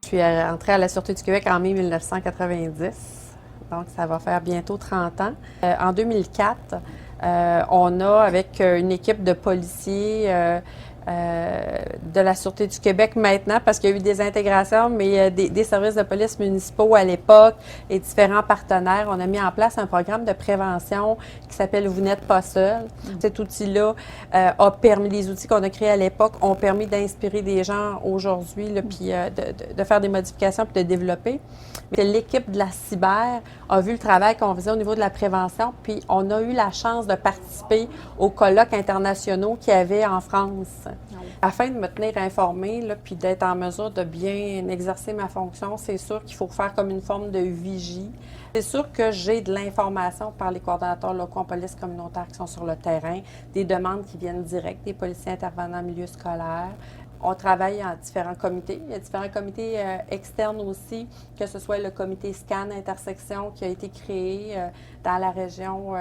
Je suis entrée à la Sûreté du Québec en mai 1990, donc ça va faire bientôt 30 ans. En 2004, on a, avec une équipe de policiers de la Sûreté du Québec maintenant, parce qu'il y a eu des intégrations, mais des services de police municipaux à l'époque et différents partenaires, on a mis en place un programme de prévention qui s'appelle Vous n'êtes pas seul. Cet outil-là a permis, les outils qu'on a créés à l'époque ont permis d'inspirer des gens aujourd'hui, puis de faire des modifications puis de développer. Mais l'équipe de la cyber a vu le travail qu'on faisait au niveau de la prévention, puis on a eu la chance de participer aux colloques internationaux qu'il y avait en France. Afin de me tenir informée, là, puis d'être en mesure de bien exercer ma fonction, c'est sûr qu'il faut faire comme une forme de vigie. C'est sûr que j'ai de l'information par les coordonnateurs locaux en police communautaire qui sont sur le terrain, des demandes qui viennent direct des policiers intervenant en milieu scolaire. On travaille en différents comités. Il y a différents comités externes aussi, que ce soit le comité SCAN Intersection qui a été créé dans la région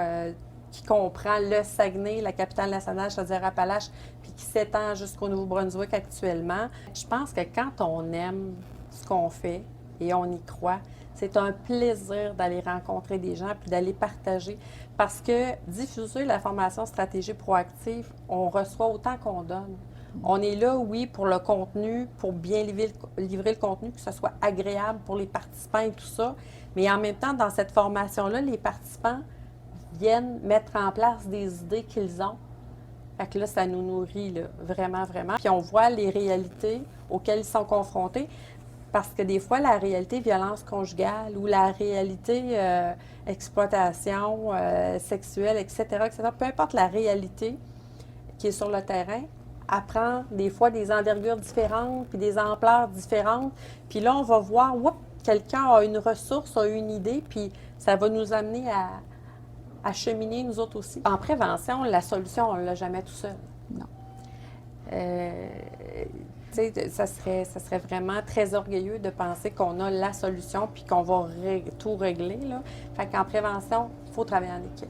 qui comprend le Saguenay, la capitale nationale, Chaudière-Appalaches, puis qui s'étend jusqu'au Nouveau-Brunswick actuellement. Je pense que quand on aime ce qu'on fait et on y croit, c'est un plaisir d'aller rencontrer des gens puis d'aller partager. Parce que diffuser la formation stratégie proactive, on reçoit autant qu'on donne. On est là, oui, pour le contenu, pour bien livrer le contenu, que ce soit agréable pour les participants et tout ça. Mais en même temps, dans cette formation-là, les participants viennent mettre en place des idées qu'ils ont. Fait que là, ça nous nourrit, là, vraiment, vraiment. Puis on voit les réalités auxquelles ils sont confrontés. Parce que des fois, la réalité violence conjugale ou la réalité exploitation sexuelle, etc., peu importe la réalité qui est sur le terrain, apprend des fois des envergures différentes, puis des ampleurs différentes. Puis là, on va voir, oups, quelqu'un a une ressource, a une idée, puis ça va nous amener à cheminer nous autres aussi. En prévention, la solution, on ne l'a jamais tout seul. Non. Ça serait vraiment très orgueilleux de penser qu'on a la solution puis qu'on va tout régler, là. Fait qu'en prévention, il faut travailler en équipe.